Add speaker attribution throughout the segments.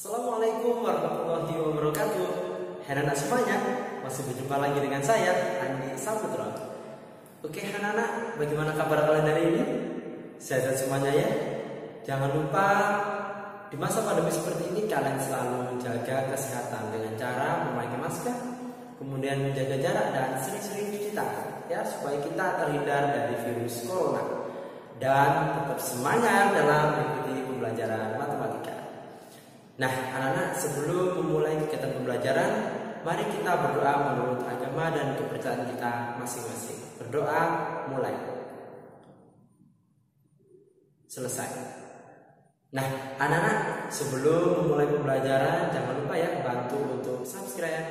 Speaker 1: Assalamualaikum warahmatullahi wabarakatuh. Anak-anak semuanya, masih berjumpa lagi dengan saya, Andi Saputra. Oke anak-anak, bagaimana kabar kalian hari ini? Sehat semuanya ya? Jangan lupa di masa pandemi seperti ini kalian selalu menjaga kesehatan dengan cara memakai masker, kemudian menjaga jarak dan sering-sering cuci tangan ya, supaya kita terhindar dari virus corona. Dan tetap semangat dalam mengikuti pembelajaran matematika. Nah, anak-anak, sebelum memulai kegiatan pembelajaran, mari kita berdoa menurut agama dan kepercayaan kita masing-masing. Berdoa, mulai. Selesai. Nah, anak-anak, sebelum memulai pembelajaran, jangan lupa ya bantu untuk subscribe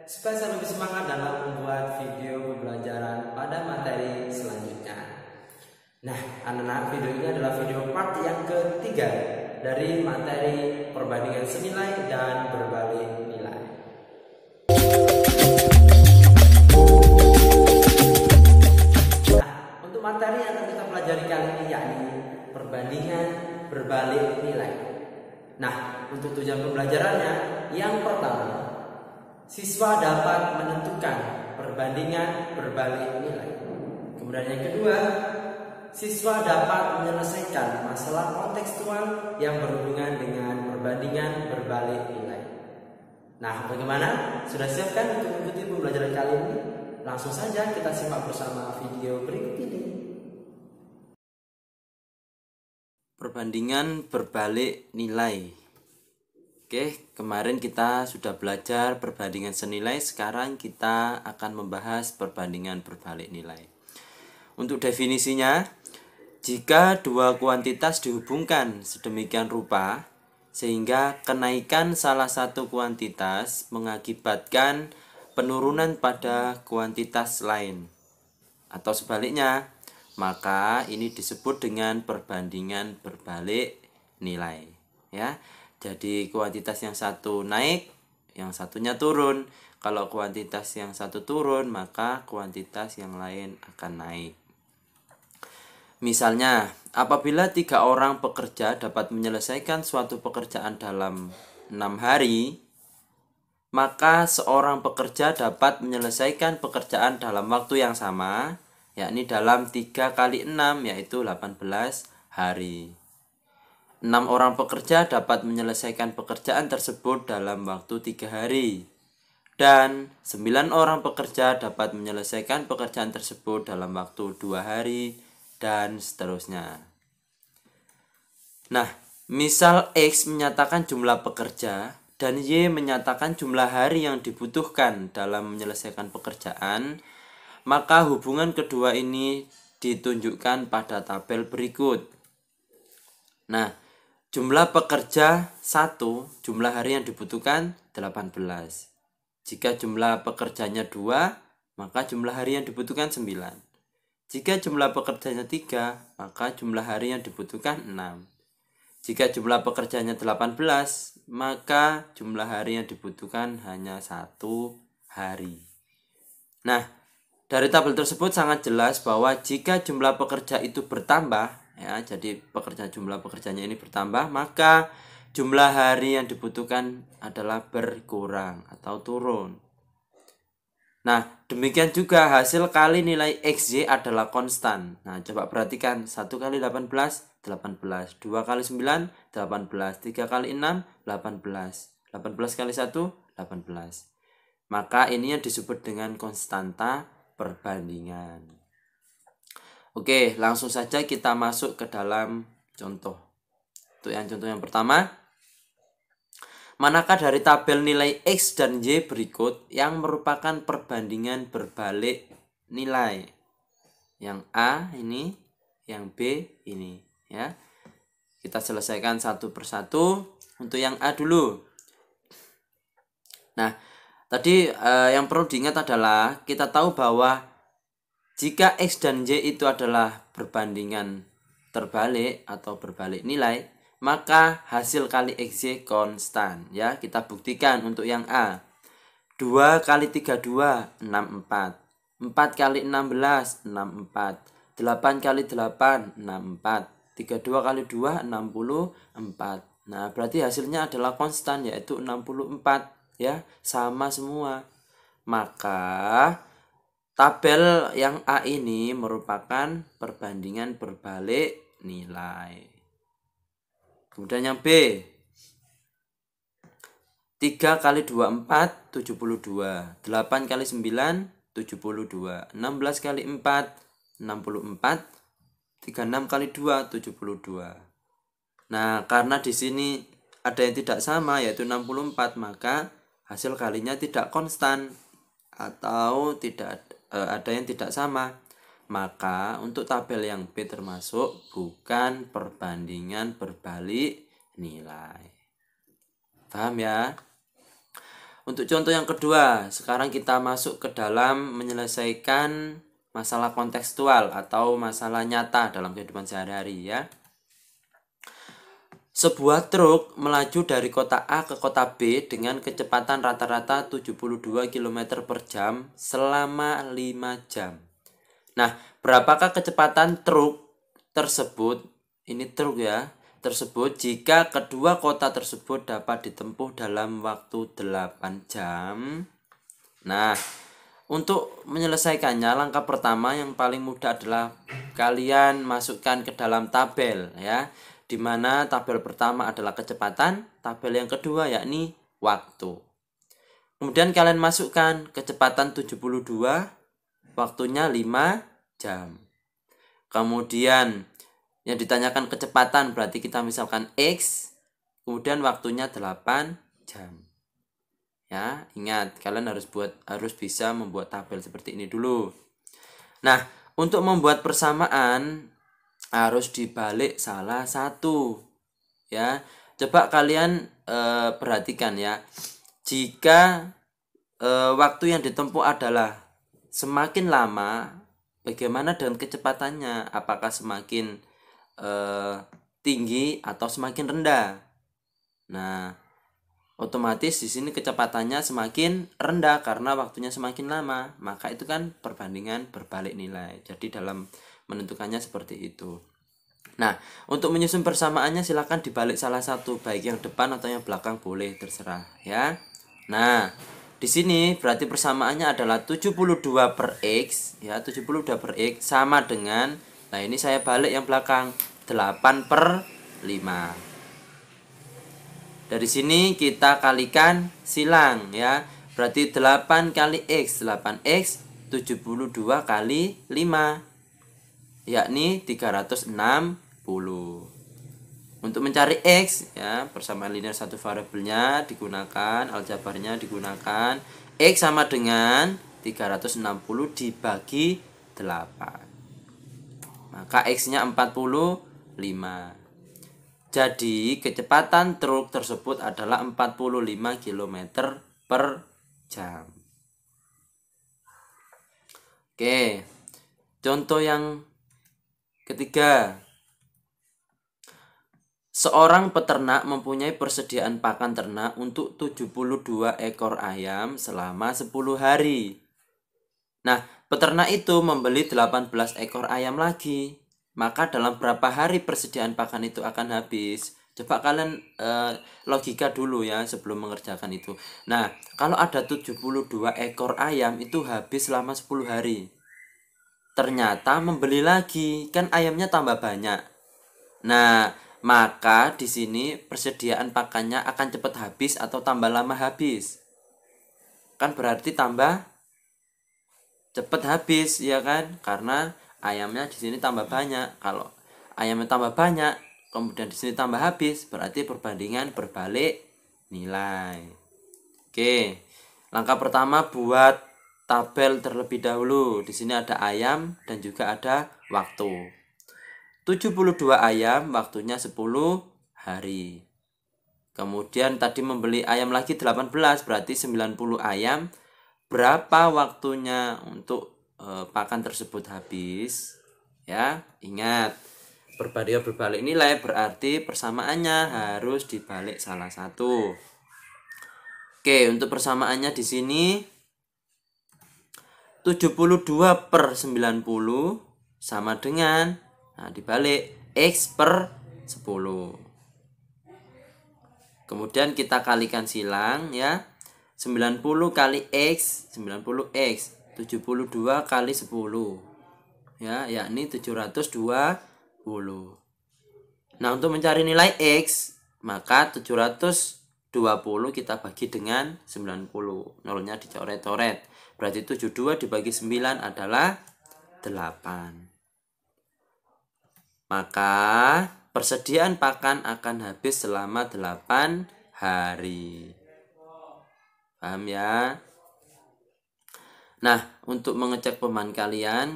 Speaker 1: supaya saya lebih semangat dalam membuat video pembelajaran pada materi selanjutnya. Nah, anak-anak, video ini adalah video part yang ketiga dari materi perbandingan senilai dan berbalik nilai. Nah, untuk materi yang akan kita pelajari kali ini yakni perbandingan berbalik nilai. Nah, untuk tujuan pembelajarannya, yang pertama, siswa dapat menentukan perbandingan berbalik nilai. Kemudian yang kedua, siswa dapat menyelesaikan masalah kontekstual yang berhubungan dengan perbandingan berbalik nilai. Nah, bagaimana? Sudah siapkan untuk mengikuti pembelajaran kali ini? Langsung saja kita simak bersama video berikut ini.
Speaker 2: Perbandingan berbalik nilai. Oke, kemarin kita sudah belajar perbandingan senilai, sekarang kita akan membahas perbandingan berbalik nilai. Untuk definisinya, jika dua kuantitas dihubungkan sedemikian rupa sehingga kenaikan salah satu kuantitas mengakibatkan penurunan pada kuantitas lain atau sebaliknya, maka ini disebut dengan perbandingan berbalik nilai ya. Jadi kuantitas yang satu naik, yang satunya turun. Kalau kuantitas yang satu turun, maka kuantitas yang lain akan naik. Misalnya, apabila 3 orang pekerja dapat menyelesaikan suatu pekerjaan dalam 6 hari, maka seorang pekerja dapat menyelesaikan pekerjaan dalam waktu yang sama, yakni dalam 3 kali 6, yaitu 18 hari. 6 orang pekerja dapat menyelesaikan pekerjaan tersebut dalam waktu 3 hari. Dan 9 orang pekerja dapat menyelesaikan pekerjaan tersebut dalam waktu 2 hari. Dan seterusnya. Nah, misal X menyatakan jumlah pekerja dan Y menyatakan jumlah hari yang dibutuhkan dalam menyelesaikan pekerjaan, maka hubungan kedua ini ditunjukkan pada tabel berikut. Nah, jumlah pekerja 1, jumlah hari yang dibutuhkan 18. Jika jumlah pekerjanya 2, maka jumlah hari yang dibutuhkan 9. Jika jumlah pekerjanya 3, maka jumlah hari yang dibutuhkan 6. Jika jumlah pekerjanya 18, maka jumlah hari yang dibutuhkan hanya 1 hari. Nah, dari tabel tersebut sangat jelas bahwa jika jumlah pekerja itu bertambah, ya, jadi jumlah pekerjanya ini bertambah, maka jumlah hari yang dibutuhkan adalah berkurang atau turun. Nah, demikian juga hasil kali nilai XY adalah konstan. Nah, coba perhatikan. 1 kali 18, 18. 2 kali 9, 18. 3 kali 6, 18. 18 kali 1, 18. Maka ini yang disebut dengan konstanta perbandingan. Oke, langsung saja kita masuk ke dalam contoh. Untuk yang contoh yang pertama, manakah dari tabel nilai X dan Y berikut yang merupakan perbandingan berbalik nilai? Yang A ini, yang B ini ya. Kita selesaikan satu persatu. Untuk yang A dulu. Nah, tadi yang perlu diingat adalah kita tahu bahwa jika X dan Y itu adalah perbandingan terbalik atau berbalik nilai, maka hasil kali XY konstan ya. Kita buktikan untuk yang A. 2 kali 32, 64. 4 kali 16, 64. 8 kali 8, 64. 32 kali 2, 64. Nah, berarti hasilnya adalah konstan, yaitu 64, ya, sama semua. Maka tabel yang A ini merupakan perbandingan berbalik nilai. Kemudian yang B, 3 kali 24, 72. 8 kali 9, 72. 16 kali 4, 64. 36 kali 2, 72. Nah, karena di sini ada yang tidak sama, yaitu 64, maka hasil kalinya tidak konstan atau tidak ada yang tidak sama. Maka untuk tabel yang B termasuk bukan perbandingan berbalik nilai. Paham ya? Untuk contoh yang kedua, sekarang kita masuk ke dalam menyelesaikan masalah kontekstual atau masalah nyata dalam kehidupan sehari-hari, ya. Sebuah truk melaju dari kota A ke kota B dengan kecepatan rata-rata 72 km per jam selama 5 jam. Nah, berapakah kecepatan truk tersebut? Ini truk ya, tersebut jika kedua kota tersebut dapat ditempuh dalam waktu 8 jam. Nah, untuk menyelesaikannya, langkah pertama yang paling mudah adalah kalian masukkan ke dalam tabel, ya, di mana tabel pertama adalah kecepatan, tabel yang kedua yakni waktu. Kemudian kalian masukkan kecepatan 72, waktunya 5 jam. Kemudian yang ditanyakan kecepatan, berarti kita misalkan X, kemudian waktunya 8 jam. Ya, ingat kalian harus bisa membuat tabel seperti ini dulu. Nah, untuk membuat persamaan harus dibalik salah satu. Ya, coba kalian perhatikan ya. Jika waktu yang ditempuh adalah semakin lama, bagaimana dengan kecepatannya? Apakah semakin tinggi atau semakin rendah? Nah, otomatis di sini kecepatannya semakin rendah karena waktunya semakin lama. Maka itu kan perbandingan berbalik nilai. Jadi dalam menentukannya seperti itu. Nah, untuk menyusun persamaannya silakan dibalik salah satu, baik yang depan atau yang belakang boleh, terserah ya. Nah, di sini berarti persamaannya adalah 72 per X ya, 72 per X sama dengan, nah ini saya balik yang belakang, 8 per 5. Dari sini kita kalikan silang ya. Berarti 8 kali X, 8X, 72 kali 5, yakni 360. Untuk mencari X ya, persamaan linear satu variabelnya digunakan, aljabarnya digunakan. X sama dengan 360 dibagi 8. Maka X-nya 45. Jadi kecepatan truk tersebut adalah 45 km per jam. Oke, contoh yang ketiga. Seorang peternak mempunyai persediaan pakan ternak untuk 72 ekor ayam selama 10 hari. Nah, peternak itu membeli 18 ekor ayam lagi. Maka dalam berapa hari persediaan pakan itu akan habis? Coba kalian logika dulu ya sebelum mengerjakan itu. Nah, kalau ada 72 ekor ayam itu habis selama 10 hari. Ternyata membeli lagi, kan ayamnya tambah banyak. Nah, maka di sini persediaan pakannya akan cepat habis atau tambah lama habis. Kan berarti tambah cepat habis, ya kan? Karena ayamnya di sini tambah banyak. Kalau ayamnya tambah banyak, kemudian di sini tambah habis, berarti perbandingan berbalik nilai. Oke. Langkah pertama buat tabel terlebih dahulu. Di sini ada ayam dan juga ada waktu. 72 ayam, waktunya 10 hari. Kemudian tadi membeli ayam lagi 18, berarti 90 ayam. Berapa waktunya untuk pakan tersebut habis? Ya, ingat, perbandingan berbalik nilai berarti persamaannya harus dibalik salah satu. Oke, untuk persamaannya di sini 72 per 90 sama dengan, nah dibalik X per 10. Kemudian kita kalikan silang ya. 90 kali X, 90X. 72 kali 10. Ya, yakni 720. Nah, untuk mencari nilai X, maka 720 kita bagi dengan 90. Nolnya dicoret-coret. Berarti 72 dibagi 9 adalah 8. Maka persediaan pakan akan habis selama 8 hari. Paham ya? Nah, untuk mengecek pemahaman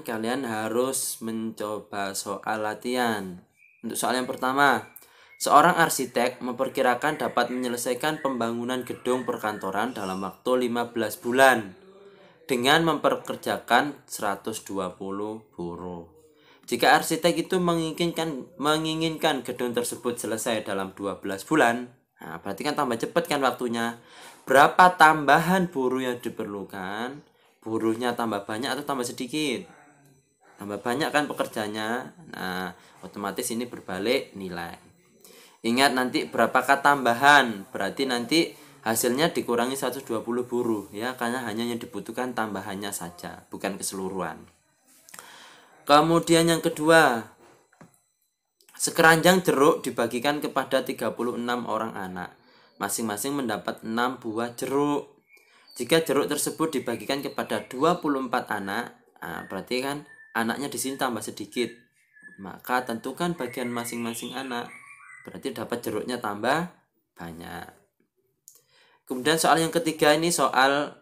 Speaker 2: kalian harus mencoba soal latihan. Untuk soal yang pertama, seorang arsitek memperkirakan dapat menyelesaikan pembangunan gedung perkantoran dalam waktu 15 bulan dengan memperkerjakan 120 buruh. Jika arsitek itu menginginkan gedung tersebut selesai dalam 12 bulan, nah berarti kan tambah cepat kan waktunya. Berapa tambahan buruh yang diperlukan? Buruhnya tambah banyak atau tambah sedikit? Tambah banyak kan pekerjanya. Nah, otomatis ini berbalik nilai. Ingat nanti berapakah tambahan? Berarti nanti hasilnya dikurangi 120 buruh ya, karena hanya yang dibutuhkan tambahannya saja, bukan keseluruhan. Kemudian yang kedua, sekeranjang jeruk dibagikan kepada 36 orang anak. Masing-masing mendapat 6 buah jeruk. Jika jeruk tersebut dibagikan kepada 24 anak, nah berarti kan anaknya di sini tambah sedikit. Maka tentukan bagian masing-masing anak. Berarti dapat jeruknya tambah banyak. Kemudian soal yang ketiga ini soal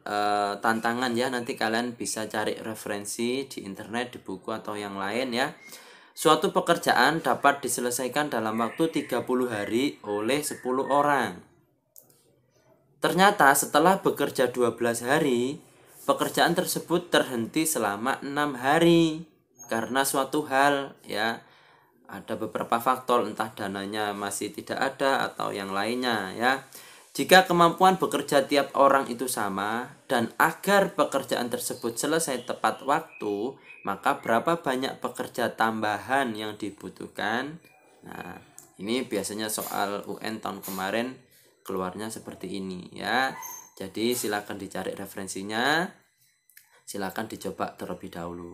Speaker 2: tantangan ya. Nanti kalian bisa cari referensi di internet, di buku atau yang lain ya. Suatu pekerjaan dapat diselesaikan dalam waktu 30 hari oleh 10 orang. Ternyata setelah bekerja 12 hari, pekerjaan tersebut terhenti selama 6 hari. Karena suatu hal ya, ada beberapa faktor, entah dananya masih tidak ada atau yang lainnya ya. Jika kemampuan bekerja tiap orang itu sama dan agar pekerjaan tersebut selesai tepat waktu, maka berapa banyak pekerja tambahan yang dibutuhkan? Nah, ini biasanya soal UN tahun kemarin keluarnya seperti ini ya. Jadi silakan dicari referensinya, silakan dicoba terlebih dahulu.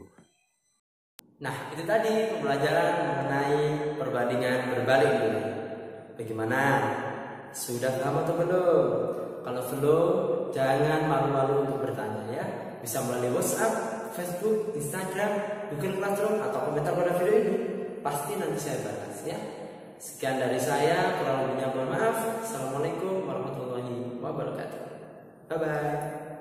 Speaker 1: Nah, itu tadi pembelajaran mengenai perbandingan berbalik ini. Bagaimana? Sudah paham atau belum? Kalau belum, jangan malu-malu untuk bertanya ya. Bisa melalui WhatsApp, Facebook, Instagram, Google Classroom atau komentar pada video ini. Pasti nanti saya balas ya. Sekian dari saya, kurang lebihnya mohon maaf. Assalamualaikum warahmatullahi wabarakatuh. Bye bye.